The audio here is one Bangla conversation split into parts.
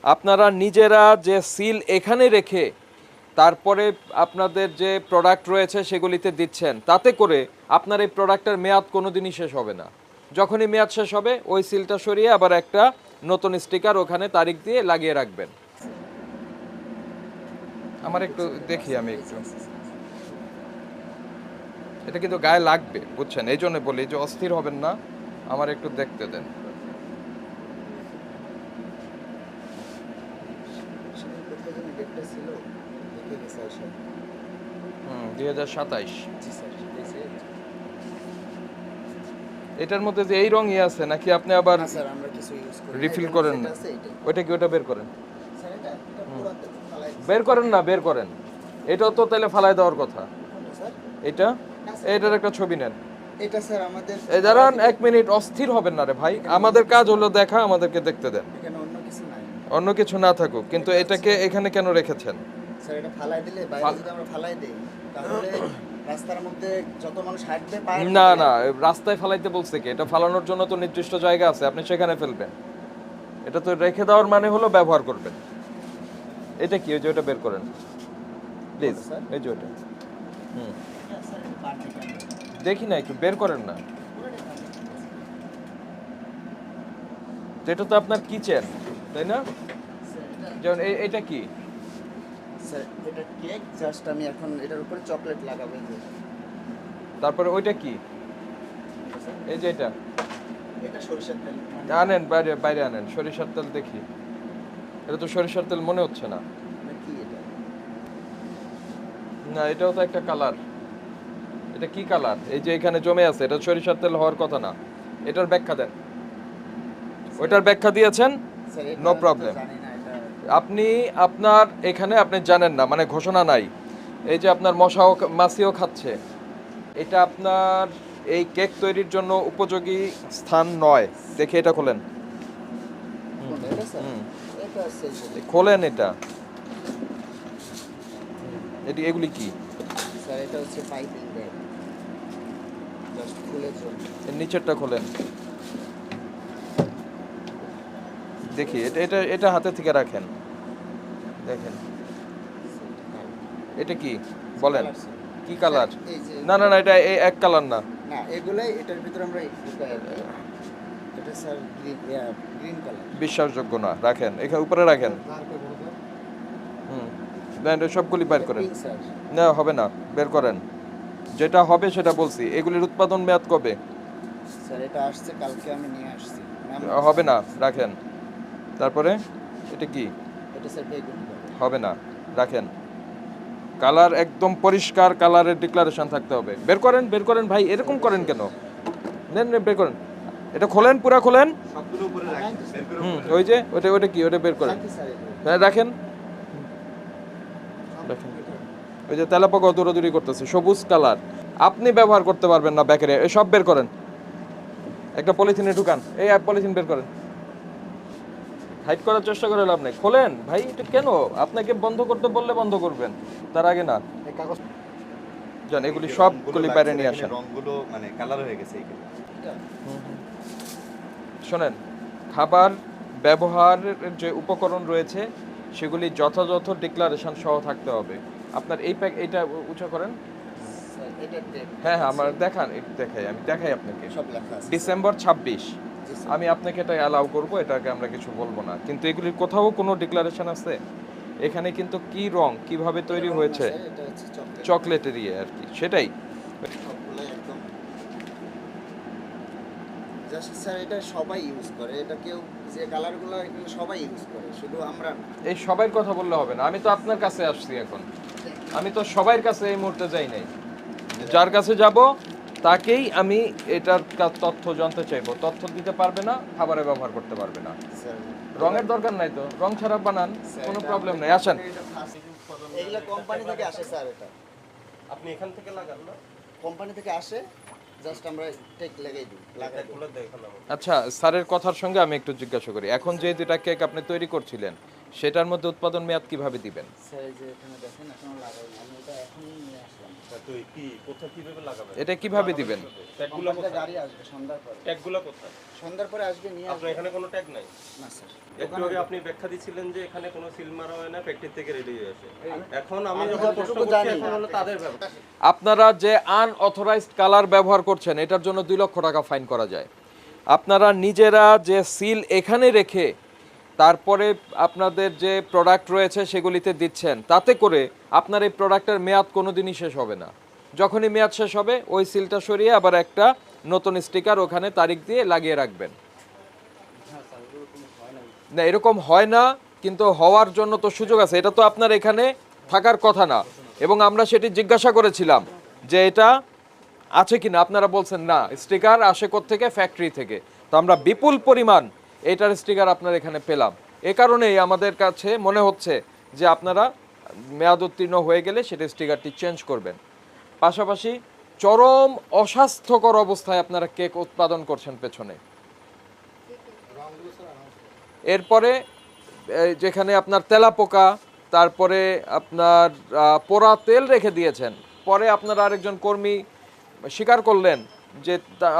আপনারা নিজেরা যে সিল এখানে রেখে তারপরে আপনাদের যে প্রোডাক্ট রয়েছে সেগুলিতে দিচ্ছেন, তাতে করে আপনার এই প্রোডাক্টের মেয়াদ কোনোদিনই শেষ হবে না। যখনই মেয়াদ শেষ হবে ওই সিলটা সরিয়ে আবার একটা নতুন স্টিকার ওখানে তারিখ দিয়ে লাগিয়ে রাখবেন। আমার একটু দেখি, আমি একটু, এটা কিন্তু গায়ে লাগবে বুঝছেন, এই জন্য বলি যে অস্থির হবেন না, আমার একটু দেখতে দেন। 2027। এটার মধ্যে যে এই রঙই আছে নাকি আপনি আবার রিফিল করেন? ওইটা কি, ওটা বের করেন, বের করেন না, বের করেন। এটাও তো তাহলে ফালাই দেওয়ার কথা। এটা, এটার একটা ছবি নেন। এটা স্যার আমাদের এই দাঁড়ান 1 মিনিট, অস্থির হবেন না রে ভাই, আমাদের কাজ হলো দেখা, আমাদেরকে দেখতে দেন। এখানে অন্য কিছু নাই অন্য কিছু না থাকুক, কিন্তু এটাকে এখানে কেন রেখেছেন? স্যার। এটা ফালাই দিলে বাইরে যদি আমরা ফালাই দেই তাহলে রাস্তার মধ্যে যত মানুষ হাঁটবে পায়ের না মধ্যে না, রাস্তায় ফালাইতে বলছে কি? এটা ফালানোর জন্য তো নির্দিষ্ট জায়গা আছে, আপনি সেখানে ফেলবেন। এটা তো রেখে দেওয়ার মানে হলো ব্যবহার করবেন। এটা কি, ওই যে ওটা বের করেন প্লিজ, এই যে ওটা। হুম, দেখি না, একটু বের করেন না। তো এটা তো আপনার কিচেন, তাই না? যেমন এটা কি? স্যার এটা কেক, জাস্ট আমি এখন এটার উপরে চকলেট লাগাবো। এই যে তারপরে ওইটা কি? এই যে এটা এটা সরিষার তেল। আনেন, বাইরে বাইরে আনেন, সরিষার তেল দেখি। এটা তো সরিষার তেল মনে হচ্ছে না। মানে কি এটা? না, এটাও তো একটা কালার। এটা কি কালার? এই যে এখানে জমে আছে, এটা সরিষার তেল হওয়ার কথা না। এটার ব্যাখ্যা দেন। ওইটার ব্যাখ্যা দিয়েছেন, স্যার এটা নো তো প্রবলেম। জানি না এটা। আপনি আপনার এখানে আপনি জানেন না, মানে ঘোষণা নাই। এই যে আপনার মশাও মাছিও খাচ্ছে, এটা আপনার এই কেক তৈরির জন্য উপযোগী স্থান নয়। দেখে এটা খোলেন। কোনটা এটা স্যার? এটা সেল করবে। খোলেন এটা। এটি, এগুলি কি? স্যার এটা হচ্ছে পাইপিং ব্যাগ, জাস্ট ফুলের জন্য। এর নিচেরটা খোলেন দেখি। এটা এটা এটা হাতে থেকে রাখেন, দেখেন। এটা কি বলেন? Colour, sir। কি কালার? এই যে না না না, এটা এই এক কালার না। না, এগুলাই এটার ভিতরে আমরা ঢুকাই আর কি। এটা স্যার গ্রিন কালার। বিশ্বাসযোগ্য না, রাখেন এখানে উপরে রাখেন। হুম, দেন এটা সবগুলি বের করেন। Pink sir. না হবে না, বের করেন। যেটা হবে সেটা বলছি। এগুলির উৎপাদন মেয়াদ কবে? স্যার এটা আসছে কালকে, আমি নিয়ে আসছি। হবে না, রাখেন। তারপরে এটা কি? এটা স্যার বেগুন কালার। হবে না, রাখেন। কালার একদম পরিষ্কার কালারের ডিক্লারেশন থাকতে হবে। বের করেন, বের করেন ভাই, এরকম করেন কেন? নেন নেন, বের করেন। এটা খোলেন, পুরা খোলেন। সবগুলো উপরে রাখি, বের করে হুম, ওই যে ওটা, ওটা কি, ওটা বের করেন। রাখি স্যার এটা। হ্যাঁ, রাখেন রাখেন। ওই যে তেলাপোকা দৌড়াদৌড়ি করতেছে, সবুজ কালার। আপনি ব্যবহার করতে পারবেন না ব্যাকেরে, এই সব বের করেন। একটা পলিথিনে ঢুকান, এই পলিথিন বের করেন। হাইড করার চেষ্টা করে লাভ নেই, খোলেন ভাই। এটা কেন? আপনাকে বন্ধ করতে বললে বন্ধ করবেন, তার আগে না। এই কাগজ জান, এগুলি সবগুলি বাইরে নিয়ে আসেন। রংগুলো মানে কালার হয়ে গেছে এইগুলো। এটা শোনেন, খাবার ব্যবহারের যে উপকরণ রয়েছে সেগুলি যথাযথ ডিক্লারেশন সহ থাকতে হবে। আপনার এই প্যাক, এটা উঁচু করেন। স্যার এটা ডেট। হ্যাঁ হ্যাঁ, আমার দেখান, একটু দেখাই, আমি দেখাই আপনাকে। সব লেখা আছে। ডিসেম্বর 26। জি, স্যার। আমি আপনাকে এটা অ্যালাউ করবো, এটাকে আমরা কিছু বলবো না, কিন্তু এগুলির কোথাও কোনো ডিক্লারেশন আছে? এখানে কিন্তু কি রং, কিভাবে তৈরি এটা রং হয়েছে, না, স্যার, এটা হচ্ছে চকলেট। চকলেটের ইয়ে আর কি, সেটাই। সবগুলো একদম জাস্ট স্যার এটা সবাই ইউজ করে। এটা কেউ যে কালারগুলো এগুলো সবাই ইউজ করে, শুধু আমরা না। এই সবার কথা বললে হবে না, আমি তো আপনার কাছে আসছি এখন। আমি তো সবার কাছে এই মুহূর্তে যাই নাই। যার কাছে যাব তাকেই আমি এটার তথ্য জানতে চাইবো। তথ্য দিতে পারবে না, খাবারে ব্যবহার করতে পারবে না। স্যার রঙের দরকার নাই তো, রং ছাড়া বানান, কোনো প্রবলেম নাই। আসেন। এগুলা কোম্পানি থেকে আসে স্যার। এটা আপনি এখান থেকে লাগান না, কোম্পানি থেকে আসে, জাস্ট আমরা টেক লাগাই দিই, লাগাই দিই। খুলে দেখেন আমার। আচ্ছা, স্যারের কথার সঙ্গে আমি একটু জিজ্ঞাসা করি, এখন যে দুটা কেক আপনি তৈরি করছিলেন, সেটার মধ্যে উৎপাদন মেয়াদ কিভাবে দিবেন? স্যার এই যে এখানে দেখেন এখনো লাগাইনি, আমি এটা এখনই নিয়ে আসলাম। তো কি কোথায় কিভাবে লাগাবেন? এটা কিভাবে দিবেন? ট্যাগগুলো কোম্পানিতে কোথায়? গাড়ি আসবে সন্ধ্যার পরে। ট্যাগগুলো কোথায়? সন্ধ্যার পরে আসবে, নিয়ে আপনার আসবে। এখানে কোনো ট্যাগ নাই? না স্যার, একটু আগে আপনি ব্যাখ্যা দিচ্ছিলেন যে এখানে কোনো সিল মারা হয় না, ফ্যাক্টরি থেকে রেডি হয়ে আসে। এখন আমি আমি যখন প্রশ্ন যতটুকু করছি জানি। এখন হলো তাদের ব্যাপার। আপনারা যে আনঅথরাইজড কালার ব্যবহার করছেন এটার জন্য 2 লক্ষ টাকা ফাইন করা যায়। আপনারা নিজেরা যে সিল এখানে রেখে তারপরে আপনাদের যে প্রোডাক্ট রয়েছে সেগুলিতে দিচ্ছেন, তাতে করে আপনার এই প্রোডাক্টের মেয়াদ কোনো দিনই শেষ হবে না। যখনই মেয়াদ শেষ হবে ওই সিলটা সরিয়ে আবার একটা নতুন স্টিকার ওখানে তারিখ দিয়ে লাগিয়ে রাখবেন। না, এরকম হয় না, কিন্তু হওয়ার জন্য তো সুযোগ আছে। এটা তো আপনার এখানে থাকার কথা না, এবং আমরা সেটি জিজ্ঞাসা করেছিলাম যে এটা আছে কিনা, আপনারা বলছেন না, স্টিকার আসে থেকে ফ্যাক্টরি থেকে। তো আমরা বিপুল পরিমাণ এটার স্টিকার আপনার এখানে পেলাম। এ কারণেই আমাদের কাছে মনে হচ্ছে যে আপনারা মেয়াদ উত্তীর্ণ হয়ে গেলে সেটা স্টিকারটি চেঞ্জ করবেন। পাশাপাশি চরম অস্বাস্থ্যকর অবস্থায় আপনারা কেক উৎপাদন করছেন পেছনে। এরপরে যেখানে আপনার তেলাপোকা, তারপরে আপনার পোড়া তেল রেখে দিয়েছেন। পরে আপনারা আরেকজন কর্মী স্বীকার করলেন যে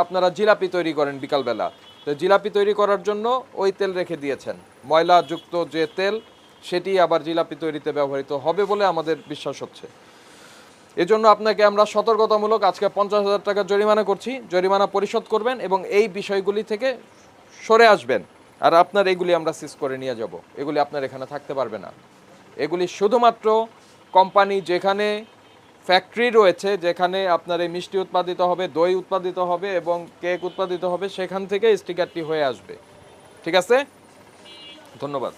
আপনারা জিলাপি তৈরি করেন বিকালবেলা, তো জিলাপি তৈরি করার জন্য ওই তেল রেখে দিয়েছেন। ময়লাযুক্ত যে তেল সেটি আবার জিলাপি তৈরিতে ব্যবহৃত হবে বলে আমাদের বিশ্বাস হচ্ছে। এজন্য আপনাকে আমরা সতর্কতামূলক আজকে 50,000 টাকা জরিমানা করছি। জরিমানা পরিশোধ করবেন এবং এই বিষয়গুলি থেকে সরে আসবেন। আর আপনার এগুলি আমরা সিজ করে নিয়ে যাব, এগুলি আপনার এখানে থাকতে পারবে না। এগুলি শুধুমাত্র কোম্পানি যেখানে ফ্যাক্টরি রয়েছে, যেখানে আপনার এই মিষ্টি উৎপাদিত হবে, দই উৎপাদিত হবে এবং কেক উৎপাদিত হবে, সেখান থেকে স্টিকারটি হয়ে আসবে। ঠিক আছে, ধন্যবাদ।